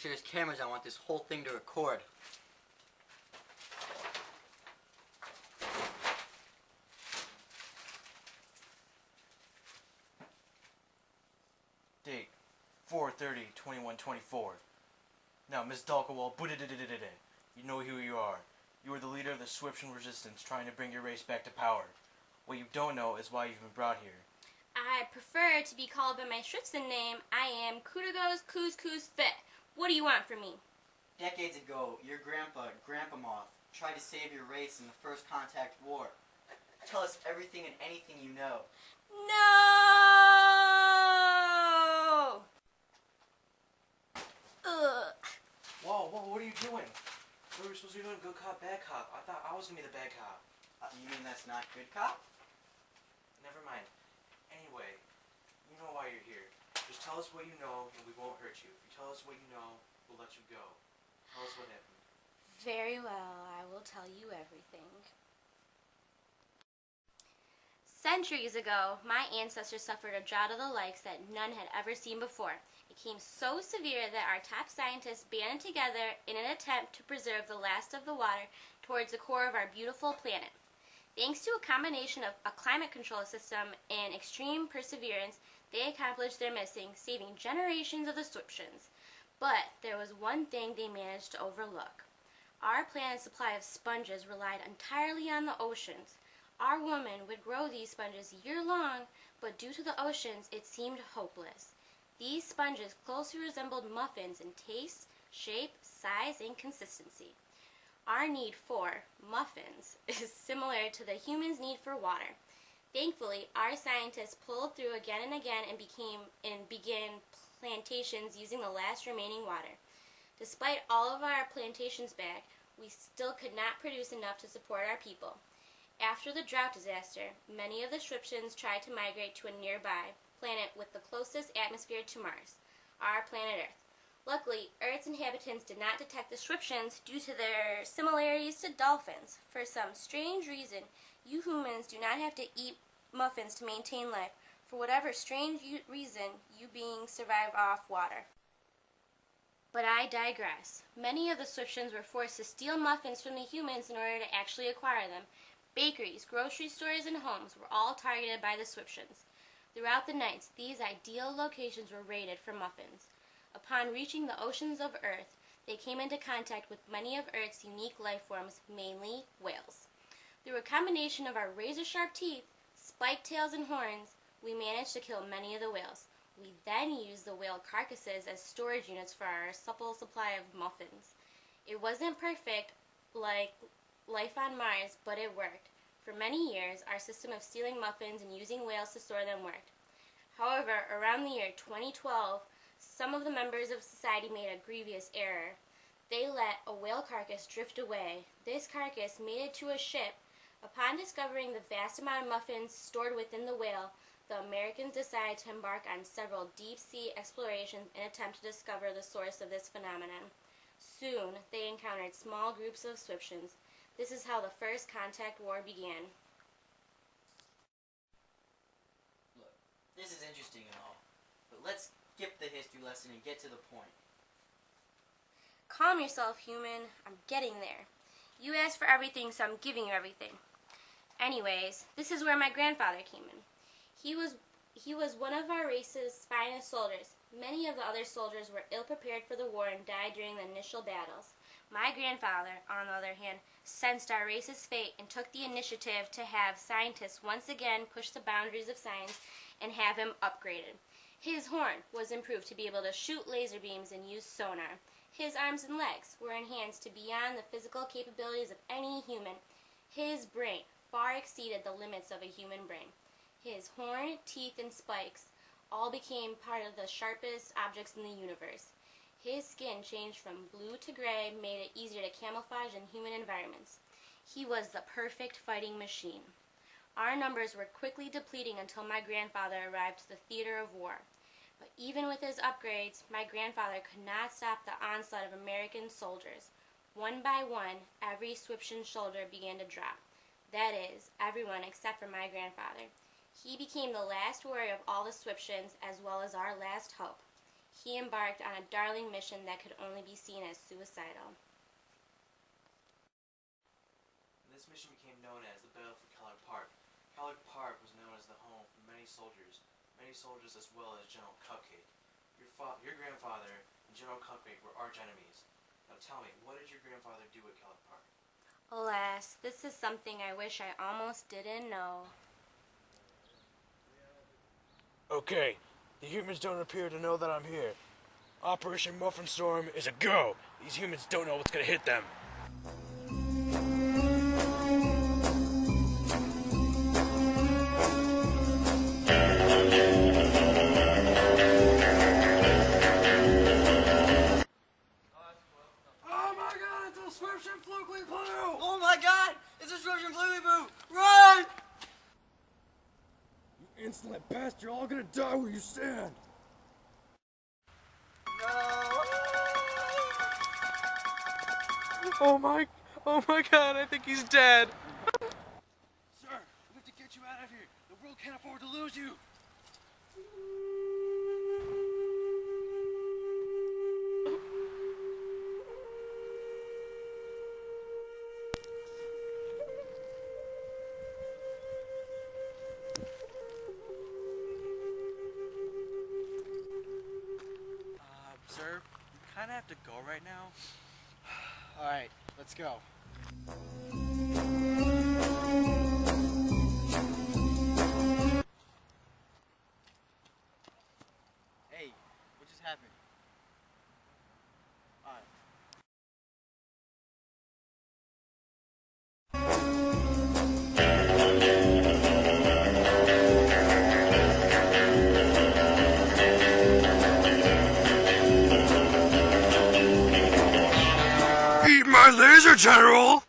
sure there's cameras. I want this whole thing to record. Date 4/30/2124. Now, Miss Dalkawal, you know who you are. You are the leader of the Shwiptian resistance trying to bring your race back to power. What you don't know is why you've been brought here. I prefer to be called by my Shwiptian name. I am Kudagos Couscous Fit. What do you want from me? Decades ago, your grandpa, Grandpa Moth, tried to save your race in the First Contact War. Tell us everything and anything you know. No! Ugh. Whoa, what are you doing? What were we supposed to be doing? Good cop, bad cop. I thought I was going to be the bad cop. You mean that's not good cop? Never mind. Anyway, you know why you're here. Just tell us what you know and we won't hurt you. If you tell us what you know, we'll let you go. Tell us what happened. Very well, I will tell you everything. Centuries ago, my ancestors suffered a drought of the likes that none had ever seen before. It became so severe that our top scientists banded together in an attempt to preserve the last of the water towards the core of our beautiful planet. Thanks to a combination of a climate control system and extreme perseverance, they accomplished their mission, saving generations of the Shwiptians. But there was one thing they managed to overlook. Our planet's supply of sponges relied entirely on the oceans. Our women would grow these sponges year-long, but due to the oceans, it seemed hopeless. These sponges closely resembled muffins in taste, shape, size, and consistency. Our need for muffins is similar to the human's need for water. Thankfully, our scientists pulled through again and again and began plantations using the last remaining water. Despite all of our plantations back, we still could not produce enough to support our people. After the drought disaster, many of the Shwiptians tried to migrate to a nearby planet with the closest atmosphere to Mars, our planet Earth. Luckily, Earth's inhabitants did not detect the Shwiptians due to their similarities to dolphins. For some strange reason, you humans do not have to eat muffins to maintain life. For whatever strange reason, you beings survive off water. But I digress. Many of the Shwiptians were forced to steal muffins from the humans in order to actually acquire them. Bakeries, grocery stores, and homes were all targeted by the Shwiptians. Throughout the nights, these ideal locations were raided for muffins. Upon reaching the oceans of Earth, they came into contact with many of Earth's unique life forms, mainly whales. Through a combination of our razor-sharp teeth, spiked tails, and horns, we managed to kill many of the whales. We then used the whale carcasses as storage units for our supple supply of muffins. It wasn't perfect like life on Mars, but it worked. For many years, our system of stealing muffins and using whales to store them worked. However, around the year 2012, some of the members of society made a grievous error. They let a whale carcass drift away. This carcass made it to a ship. Upon discovering the vast amount of muffins stored within the whale, the Americans decided to embark on several deep-sea explorations in an attempt to discover the source of this phenomenon. Soon, they encountered small groups of Shwiptians. This is how the First Contact War began. Look, this is interesting and all, but let's skip the history lesson and get to the point. Calm yourself, human. I'm getting there. You asked for everything, so I'm giving you everything. Anyways, this is where my grandfather came in. He was one of our race's finest soldiers. Many of the other soldiers were ill-prepared for the war and died during the initial battles. My grandfather, on the other hand, sensed our race's fate and took the initiative to have scientists once again push the boundaries of science and have him upgraded. His horn was improved to be able to shoot laser beams and use sonar. His arms and legs were enhanced to beyond the physical capabilities of any human. His brain far exceeded the limits of a human brain. His horn, teeth, and spikes all became part of the sharpest objects in the universe. His skin changed from blue to gray, made it easier to camouflage in human environments. He was the perfect fighting machine. Our numbers were quickly depleting until my grandfather arrived to the theater of war. But even with his upgrades, my grandfather could not stop the onslaught of American soldiers. One by one, every Shwiptian shoulder began to drop. That is, everyone except for my grandfather. He became the last warrior of all the Shwiptians, as well as our last hope. he embarked on a darling mission that could only be seen as suicidal. This mission became known as the Battle for Kellogg Park. Kellogg Park was known as the home for many soldiers as well as General Cupcake. Your grandfather and General Cupcake were arch enemies. Now tell me, what did your grandfather do at Kellogg Park? Alas, this is something I wish I almost didn't know. Okay, the humans don't appear to know that I'm here. Operation Muffin Storm is a go! These humans don't know what's gonna hit them. Oh my god, it's a Shwiptian Flooklee Ploos! Oh my god! It's a Shwiptian Flooklee Ploos! Run! You insolent bastard, you're all gonna die where you stand! No! Oh my god, I think he's dead! Sir, we have to get you out of here! The world can't afford to lose you! Sir, we kinda have to go right now. Alright, let's go. Hey, what just happened? Alright. Eat my laser, General!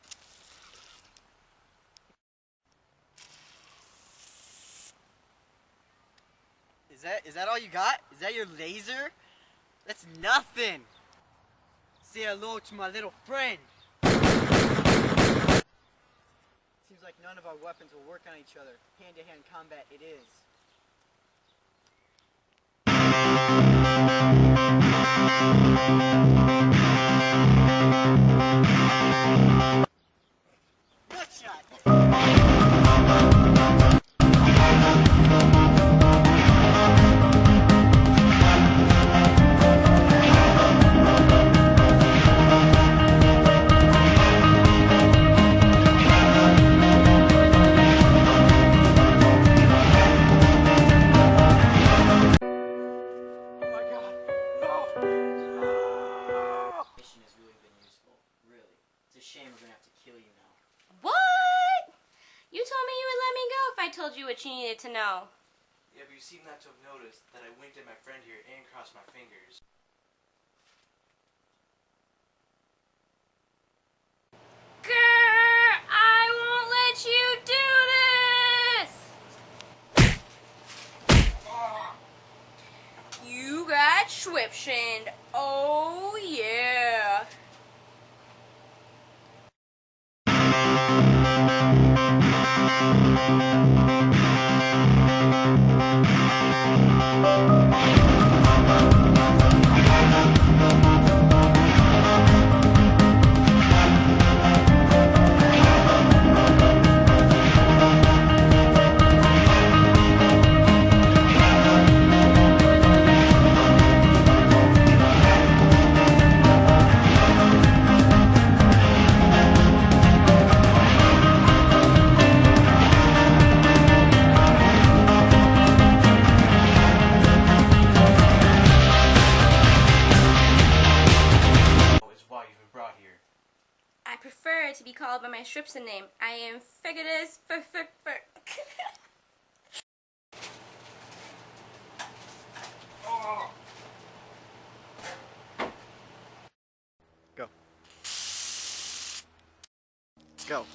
Is that all you got? Is that your laser? That's nothing! Say hello to my little friend! Seems like none of our weapons will work on each other. Hand-to-hand combat it is. Shame we're gonna have to kill you now. What? You told me you would let me go if I told you what you needed to know. Yeah, but you seem not to have noticed that I winked at my friend here and crossed my fingers. Grr, I won't let you do this! You got Shwiptian. Oh yeah. I prefer to be called by my Shwiptian name. I am Figadus Go. Go.